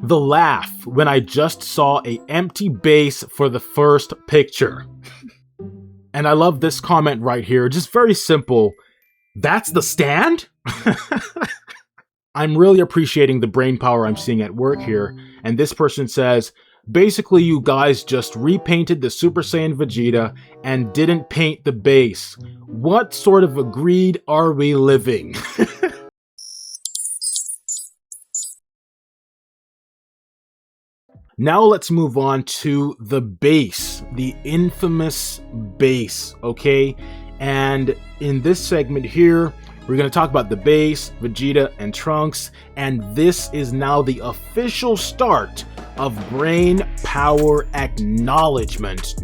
The laugh when I just saw an empty base for the first picture. And I love this comment right here, just very simple. That's the stand? I'm really appreciating the brain power I'm seeing at work here. And this person says, basically you guys just repainted the Super Saiyan Vegeta and didn't paint the base. What sort of a greed are we living? Now let's move on to the base, the infamous base, okay? And in this segment here, we're going to talk about the base, Vegeta, and Trunks, and this is now the official start of brain power acknowledgement.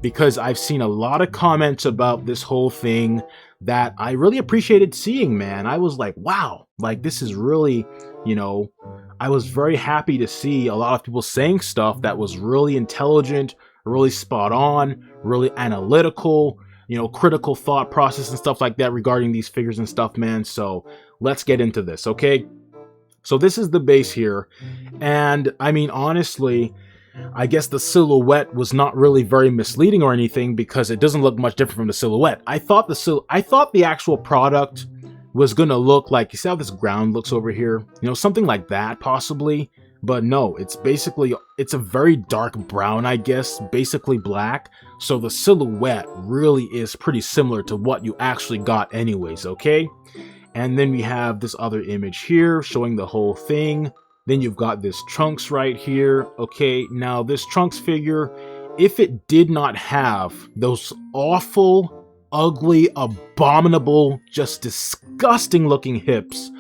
Because I've seen a lot of comments about this whole thing that I really appreciated seeing, man. I was like, wow, like this is really, you know, I was very happy to see a lot of people saying stuff that was really intelligent, really spot on, really analytical, you know, critical thought process and stuff like that regarding these figures and stuff, man. So let's get into this, okay? So this is the base here. And I mean, honestly, I guess the silhouette was not really very misleading or anything because it doesn't look much different from the silhouette. I thought the actual product was gonna look like, you see how this ground looks over here? You know, something like that possibly. But no, it's a very dark brown, I guess, basically black. So the silhouette really is pretty similar to what you actually got anyways, okay? And then we have this other image here showing the whole thing. Then you've got this Trunks right here. Okay, now this Trunks figure, if it did not have those awful, ugly, abominable, just disgusting looking hips,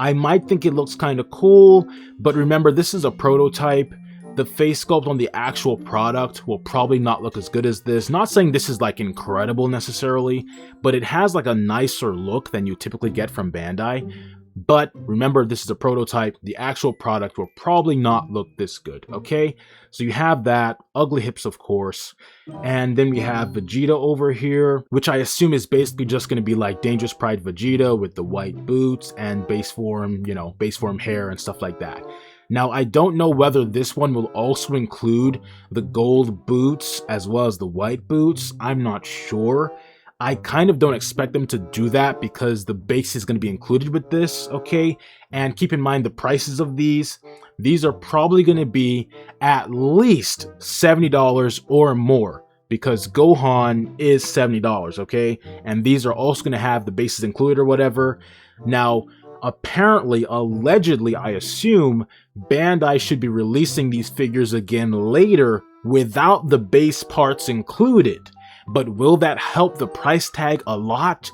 I might think it looks kind of cool, but remember, this is a prototype. The face sculpt on the actual product will probably not look as good as this. Not saying this is like incredible necessarily, but it has like a nicer look than you typically get from Bandai. But remember, this is a prototype. The actual product will probably not look this good, okay? So you have that, ugly hips of course, and then we have Vegeta over here, which I assume is basically just going to be like Dangerous Pride Vegeta with the white boots and base form, you know, base form hair and stuff like that. Now, I don't know whether this one will also include the gold boots as well as the white boots. I'm not sure. I kind of don't expect them to do that because the base is going to be included with this, okay? And keep in mind the prices of these. These are probably going to be at least $70 or more because Gohan is $70, okay? And these are also going to have the bases included or whatever. Now, apparently, allegedly, I assume Bandai should be releasing these figures again later without the base parts included. But will that help the price tag a lot?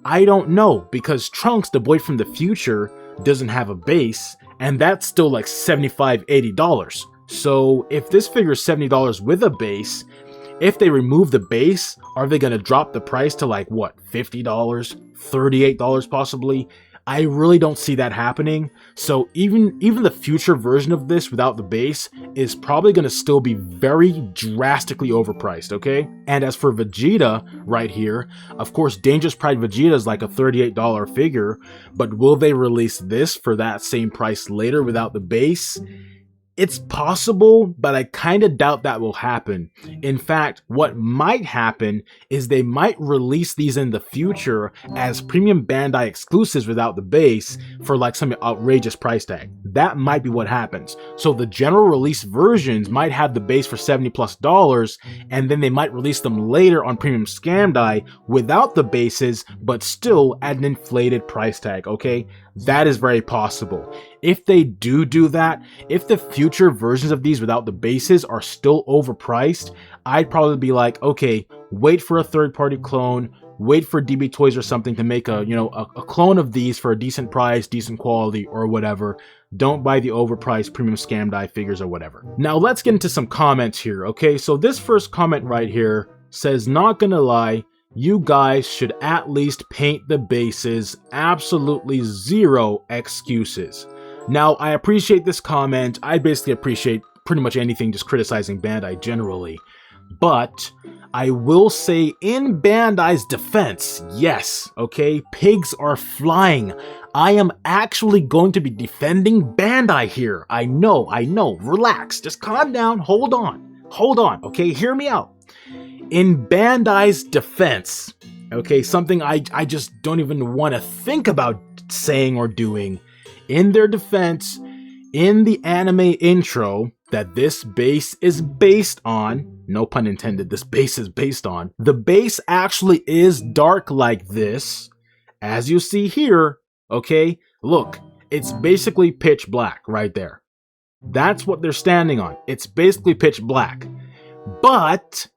I don't know, because Trunks, the boy from the future, doesn't have a base, and that's still like $75, $80. So if this figure is $70 with a base, if they remove the base, are they going to drop the price to like, what, $50, $38 possibly? I really don't see that happening. So even the future version of this without the base is probably going to still be very drastically overpriced, okay? And as for Vegeta right here, of course, Dangerous Pride Vegeta is like a $38 figure, but will they release this for that same price later without the base? It's possible, but I kind of doubt that will happen. In fact, what might happen is they might release these in the future as premium Bandai exclusives without the base for like some outrageous price tag. That might be what happens. So the general release versions might have the base for $70+, and then they might release them later on premium Bandai without the bases, but still at an inflated price tag, okay? That is very possible. If they do that, if the future versions of these without the bases are still overpriced, I'd probably be like, okay, wait for a third-party clone, wait for DB Toys or something to make a, you know, a clone of these for a decent price, decent quality, or whatever. Don't buy the overpriced premium Bandai figures or whatever. Now let's get into some comments here, okay? So this first comment right here says, not gonna lie, you guys should at least paint the bases, absolutely zero excuses. Now, I appreciate this comment. I basically appreciate pretty much anything just criticizing Bandai generally. But I will say, in Bandai's defense, yes, okay, pigs are flying. I am actually going to be defending Bandai here. I know, relax, just calm down, hold on, okay, hear me out. In Bandai's defense, okay, something I just don't even want to think about saying or doing, in their defense, in the anime intro that this base is based on, no pun intended, this base is based on, the base actually is dark like this, as you see here, okay? Look, it's basically pitch black right there. That's what they're standing on. It's basically pitch black. But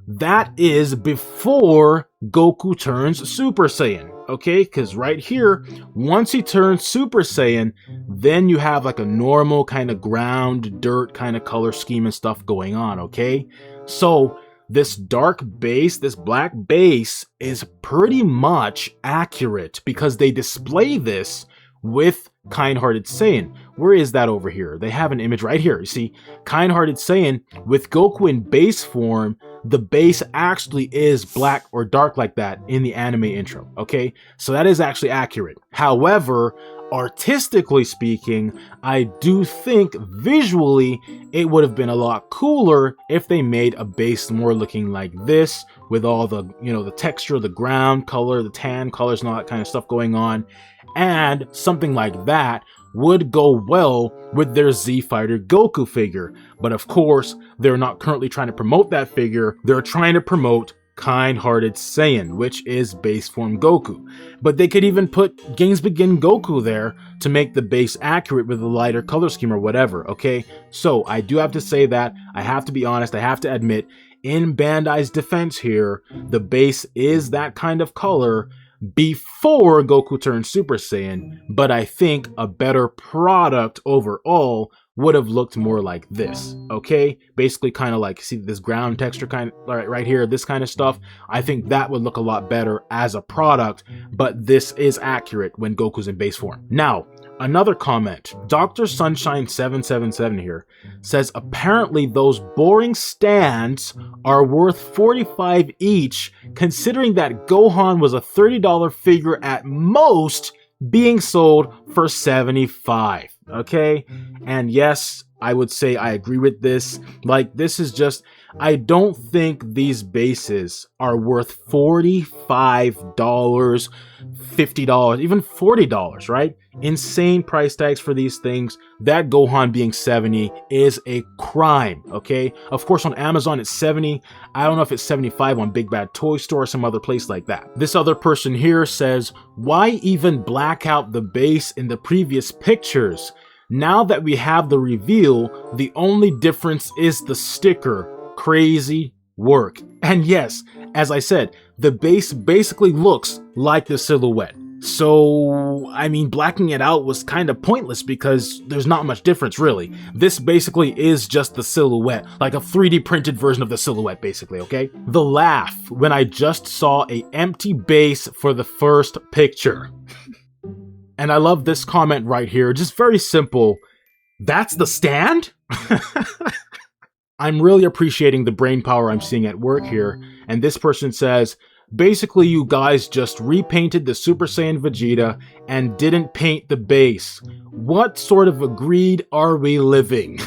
that is before Goku turns Super Saiyan, okay? Because right here, once he turns Super Saiyan, then you have like a normal kind of ground, dirt kind of color scheme and stuff going on, okay? So this dark base, this black base is pretty much accurate because they display this with Kind-Hearted Saiyan. Where is that over here? They have an image right here. You see, Kind-Hearted Saiyan with Goku in base form, the base actually is black or dark like that in the anime intro, okay? So that is actually accurate. However, artistically speaking, I do think visually it would have been a lot cooler if they made a base more looking like this with all the, you know, the texture, the ground color, the tan colors and all that kind of stuff going on. And something like that would go well with their Z Fighter Goku figure. But of course, they're not currently trying to promote that figure. They're trying to promote Kind-Hearted Saiyan, which is base form Goku. But they could even put Games Begin Goku there to make the base accurate with a lighter color scheme or whatever, okay? So I do have to say that. I have to be honest. I have to admit, in Bandai's defense here, the base is that kind of color before Goku turns Super Saiyan, but I think a better product overall would have looked more like this, okay? Basically kind of like, see this ground texture kind of right here, this kind of stuff. I think that would look a lot better as a product, but this is accurate when Goku's in base form. Now, another comment, Dr. Sunshine 777 here says apparently those boring stands are worth 45 each, considering that Gohan was a $30 figure at most, being sold for 75, okay? And yes, I would say I agree with this. Like, this is just, I don't think these bases are worth $45, $50, even $40, right? Insane price tags for these things. That Gohan being 70 is a crime, okay? Of course, on Amazon it's 70. I don't know if it's 75 on Big Bad Toy Store or some other place like that. This other person here says, why even black out the base in the previous pictures? Now that we have the reveal, the only difference is the sticker. Crazy work. And yes, as I said, the base basically looks like the silhouette. So, I mean, blacking it out was kind of pointless because there's not much difference really. This basically is just the silhouette, like a 3D printed version of the silhouette basically, okay? The laugh when I just saw an empty base for the first picture. And I love this comment right here, just very simple. That's the stand? I'm really appreciating the brain power I'm seeing at work here. And this person says, basically you guys just repainted the Super Saiyan Vegeta and didn't paint the base. What sort of a greed are we living?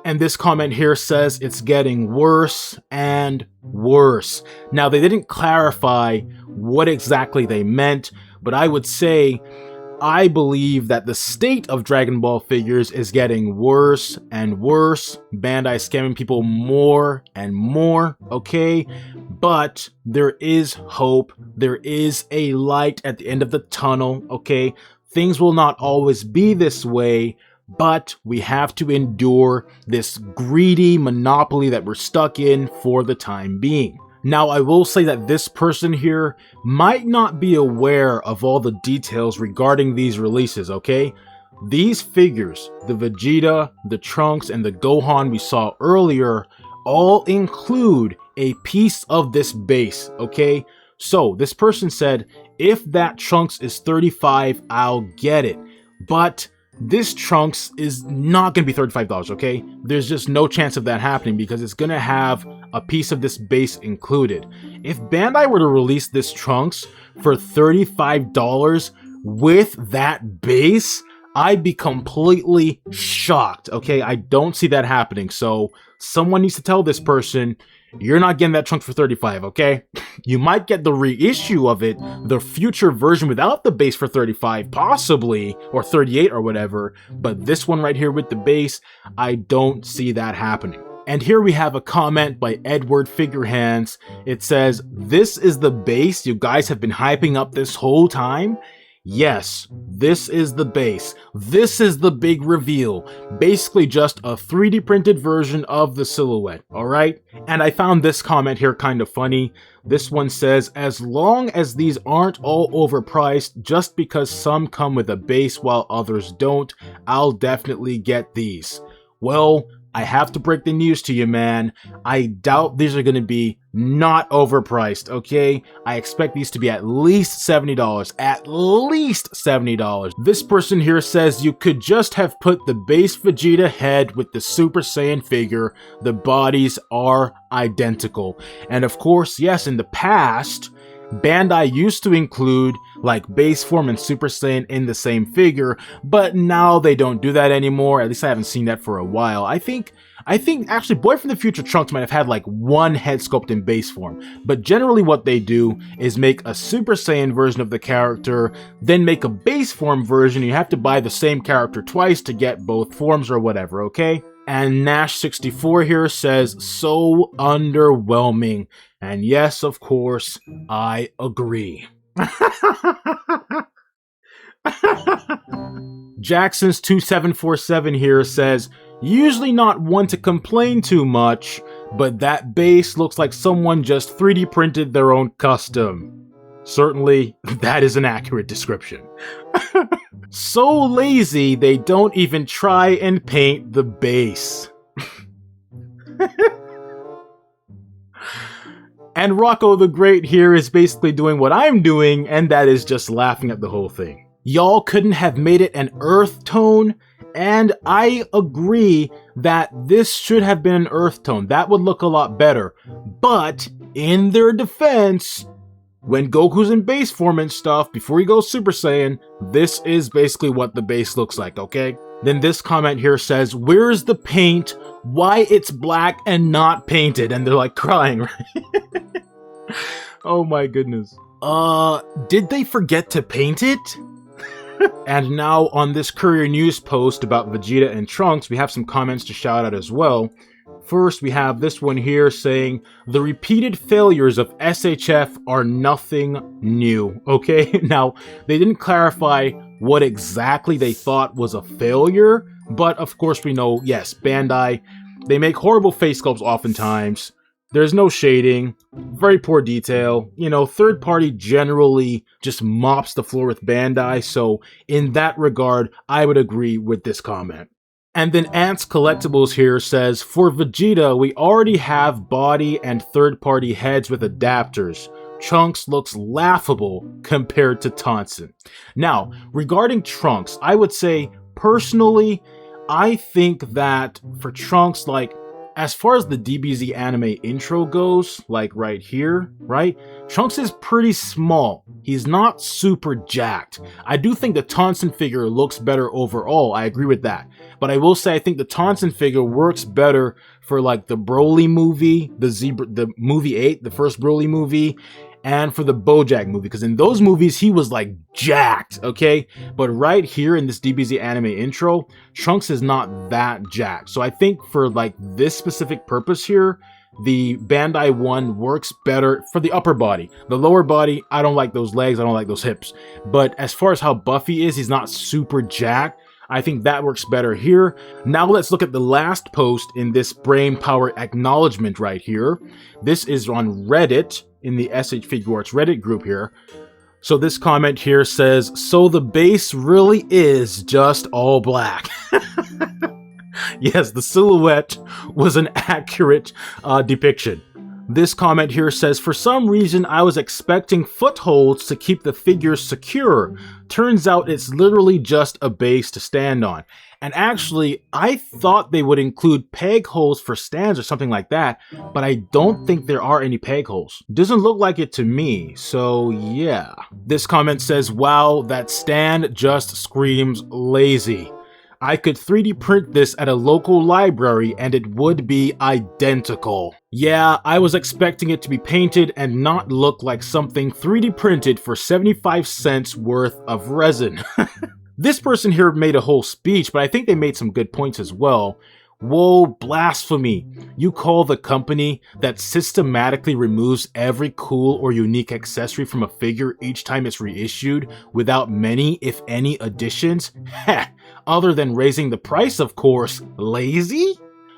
And this comment here says it's getting worse and worse. Now they didn't clarify what exactly they meant, but I would say I believe that the state of Dragon Ball figures is getting worse and worse. Bandai scamming people more and more, okay? But there is hope. There is a light at the end of the tunnel, okay? Things will not always be this way, but we have to endure this greedy monopoly that we're stuck in for the time being. Now, I will say that this person here might not be aware of all the details regarding these releases, okay? These figures, the Vegeta, the Trunks, and the Gohan we saw earlier, all include a piece of this base, okay? So, this person said, if that Trunks is 35, I'll get it. But this Trunks is not going to be $35, okay? There's just no chance of that happening because it's going to have a piece of this base included. If Bandai were to release this Trunks for $35 with that base, I'd be completely shocked, okay? I don't see that happening, so someone needs to tell this person, you're not getting that Trunks for $35, okay? You might get the reissue of it, the future version without the base for $35, possibly, or $38 or whatever, but this one right here with the base, I don't see that happening. And here we have a comment by Edward Figurehands. It says, "This is the base you guys have been hyping up this whole time?" Yes, this is the base. This is the big reveal. Basically just a 3D printed version of the silhouette, alright? And I found this comment here kind of funny. This one says, "As long as these aren't all overpriced just because some come with a base while others don't, I'll definitely get these." Well, I have to break the news to you, man. I doubt these are going to be not overpriced, okay? I expect these to be at least $70. At least $70. This person here says you could just have put the base Vegeta head with the Super Saiyan figure. The bodies are identical. And of course, yes, in the past, Bandai used to include like base form and Super Saiyan in the same figure, but now they don't do that anymore. At least I haven't seen that for a while. I think actually Boy from the Future Trunks might have had like one head sculpt in base form, but generally what they do is make a Super Saiyan version of the character, then make a base form version. You have to buy the same character twice to get both forms or whatever, okay? And Nash64 here says, "So underwhelming." And yes, of course, I agree. Jackson's2747 here says, "Usually not one to complain too much, but that base looks like someone just 3D printed their own custom." Certainly, that is an accurate description. So lazy, they don't even try and paint the base. And Rocco the Great here is basically doing what I'm doing, and that is just laughing at the whole thing. Y'all couldn't have made it an earth tone, and I agree that this should have been an earth tone. That would look a lot better. But, in their defense, when Goku's in base form and stuff, before he goes Super Saiyan, this is basically what the base looks like, okay? Then this comment here says, "Where's the paint? Why it's black and not painted?" And they're like crying, right? Oh my goodness. Did they forget to paint it? And now on this Courier News post about Vegeta and Trunks, we have some comments to shout out as well. First, we have this one here saying, "The repeated failures of SHF are nothing new." Okay, now they didn't clarify what exactly they thought was a failure, but of course we know, yes, Bandai, they make horrible face sculpts oftentimes. There's no shading, very poor detail. You know, third party generally just mops the floor with Bandai, so in that regard, I would agree with this comment. And then Ants Collectibles here says, "For Vegeta, we already have body and third-party heads with adapters. Trunks looks laughable compared to Tonson." Now, regarding Trunks, I would say, personally, I think that for Trunks, like, as far as the DBZ anime intro goes, like right here, right? Trunks is pretty small. He's not super jacked. I do think the Tonson figure looks better overall. I agree with that. But I will say I think the Tonson figure works better for like the Broly movie, the movie 8, the first Broly movie, and for the BoJack movie, because in those movies he was like jacked, okay? But right here in this DBZ anime intro, Trunks is not that jacked. So I think for like this specific purpose here, the Bandai one works better for the upper body. The lower body, I don't like those legs, I don't like those hips. But as far as how buff he is, he's not super jacked. I think that works better here. Now let's look at the last post in this Brain Power acknowledgement right here. This is on Reddit, in the SH FIGUARTS Reddit group here. So this comment here says, "So the base really is just all black." Yes, the silhouette was an accurate depiction. This comment here says, for some reason I was expecting footholds to keep the figures secure. Turns out it's literally just a base to stand on. And actually, I thought they would include peg holes for stands or something like that, but I don't think there are any peg holes. Doesn't look like it to me, so yeah. This comment says, wow, that stand just screams lazy. I could 3D print this at a local library and it would be identical. Yeah, I was expecting it to be painted and not look like something 3D printed for 75 cents worth of resin. This person here made a whole speech, but I think they made some good points as well. Whoa, blasphemy. You call the company that systematically removes every cool or unique accessory from a figure each time it's reissued without many, if any, additions? Heh, other than raising the price, of course, lazy?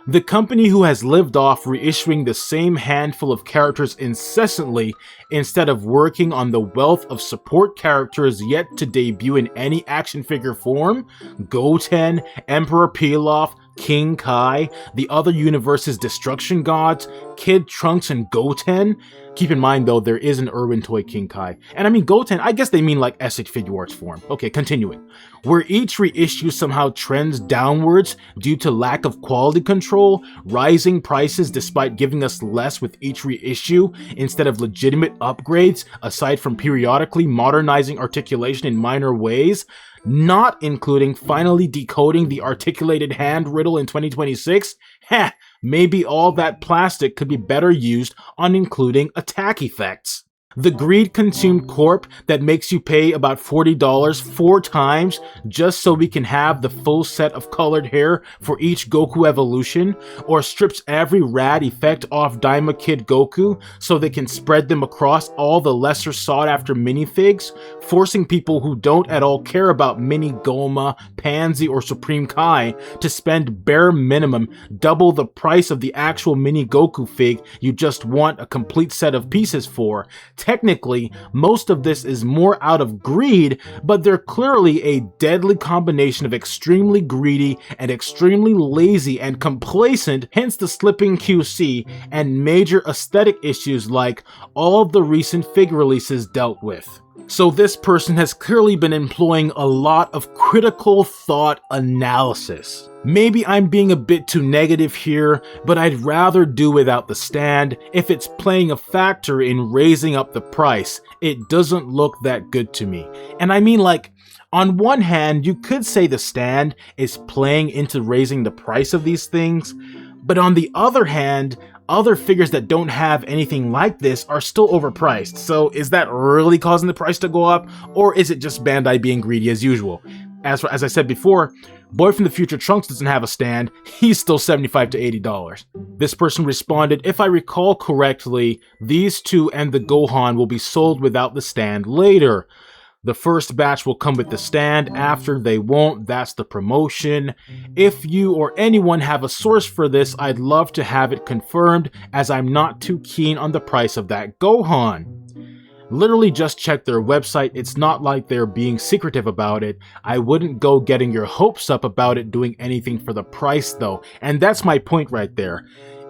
The company who has lived off reissuing the same handful of characters incessantly instead of working on the wealth of support characters yet to debut in any action figure form? Goten, Emperor Pilaf, King Kai, the other universe's destruction gods, Kid Trunks and Goten. Keep in mind though, there is an Irwin toy King Kai. And I mean Goten, I guess they mean like SH FIGUARTS form. Okay, continuing. Where each reissue somehow trends downwards due to lack of quality control, rising prices despite giving us less with each reissue instead of legitimate upgrades aside from periodically modernizing articulation in minor ways, not including finally decoding the articulated hand riddle in 2026? Heh, maybe all that plastic could be better used on including attack effects. The greed-consumed corp that makes you pay about $40 4 times just so we can have the full set of colored hair for each Goku evolution, or strips every rad effect off Daima Kid Goku so they can spread them across all the lesser sought-after minifigs, forcing people who don't at all care about Mini Goma, Pansy, or Supreme Kai to spend bare minimum double the price of the actual Mini Goku fig you just want a complete set of pieces for. Technically, most of this is more out of greed, but they're clearly a deadly combination of extremely greedy and extremely lazy and complacent, hence the slipping QC and major aesthetic issues like all of the recent figure releases dealt with. So this person has clearly been employing a lot of critical thought analysis. Maybe I'm being a bit too negative here, but I'd rather do without the stand. If it's playing a factor in raising up the price, it doesn't look that good to me. And I mean, like, on one hand, you could say the stand is playing into raising the price of these things, but on the other hand, other figures that don't have anything like this are still overpriced. So is that really causing the price to go up, or is it just Bandai being greedy as usual? As I said before, Boy from the Future Trunks doesn't have a stand, he's still $75 to $80. This person responded, if I recall correctly, these two and the Gohan will be sold without the stand later. The first batch will come with the stand, after they won't, that's the promotion. If you or anyone have a source for this, I'd love to have it confirmed, as I'm not too keen on the price of that Gohan. Literally just check their website, it's not like they're being secretive about it. I wouldn't go getting your hopes up about it doing anything for the price though, and that's my point right there.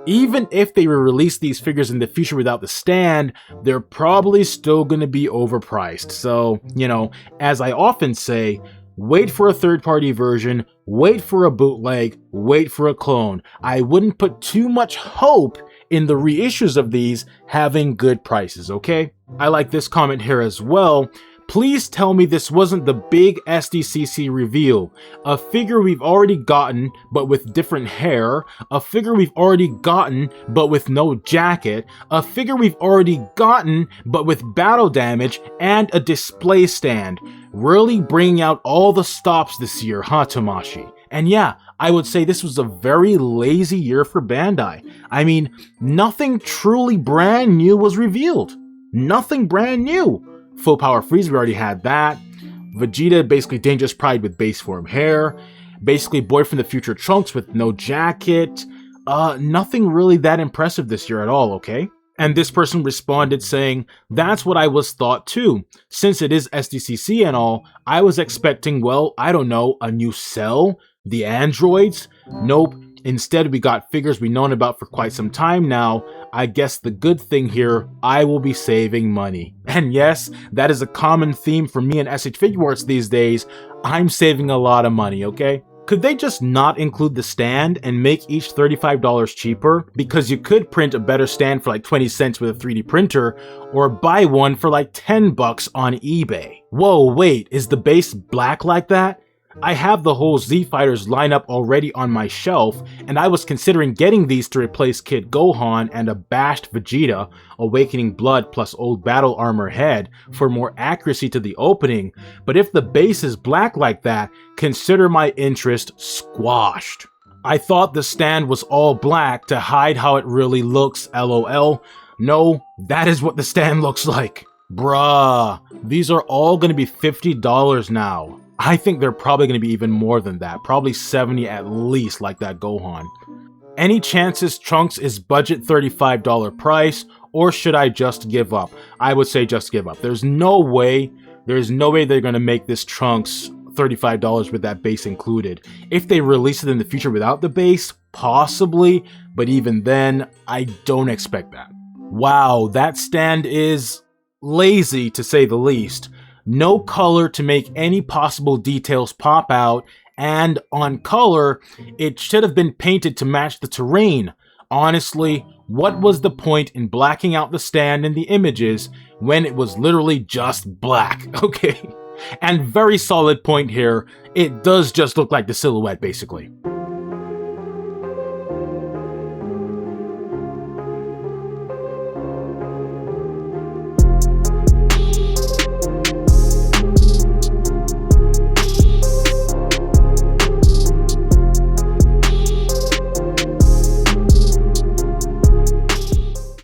Even if they release these figures in the future without the stand, they're probably still going to be overpriced. So, you know, as I often say, wait for a third-party version, wait for a bootleg, wait for a clone. I wouldn't put too much hope in the reissues of these having good prices, okay? I like this comment here as well. Please tell me this wasn't the big SDCC reveal. A figure we've already gotten, but with different hair. A figure we've already gotten, but with no jacket. A figure we've already gotten, but with battle damage, and a display stand. Really bringing out all the stops this year, huh, Tamashi? And yeah, I would say this was a very lazy year for Bandai. I mean, nothing truly brand new was revealed. Nothing brand new. Full Power Frieza, we already had that. Vegeta, basically Dangerous Pride with base form hair. Basically Boy from the Future Trunks with no jacket. Nothing really that impressive this year at all, okay? And this person responded saying, that's what I was thought too. Since it is SDCC and all, I was expecting, well, I don't know, a new Cell? The androids? Nope. Instead, we got figures we've known about for quite some time now. I guess the good thing here, I will be saving money. And yes, that is a common theme for me and SH Figuarts these days. I'm saving a lot of money, okay? Could they just not include the stand and make each $35 cheaper? Because you could print a better stand for like 20 cents with a 3D printer, or buy one for like 10 bucks on eBay. Whoa, wait, is the base black like that? I have the whole Z Fighters lineup already on my shelf, and I was considering getting these to replace Kid Gohan and a bashed Vegeta, Awakening Blood plus Old Battle Armor Head, for more accuracy to the opening, but if the base is black like that, consider my interest squashed. I thought the stand was all black to hide how it really looks, lol. No, that is what the stand looks like. Bruh, these are all gonna be $50 now. I think they're probably going to be even more than that, probably 70 at least, like that Gohan. Any chances Trunks is budget $35 price, or should I just give up? I would say just give up. There's no way they're going to make this Trunks $35 with that base included. If they release it in the future without the base, possibly, but even then, I don't expect that. Wow, that stand is lazy to say the least. No color to make any possible details pop out, and on color, it should have been painted to match the terrain. Honestly, what was the point in blacking out the stand in the images when it was literally just black, okay? And very solid point here, it does just look like the silhouette basically.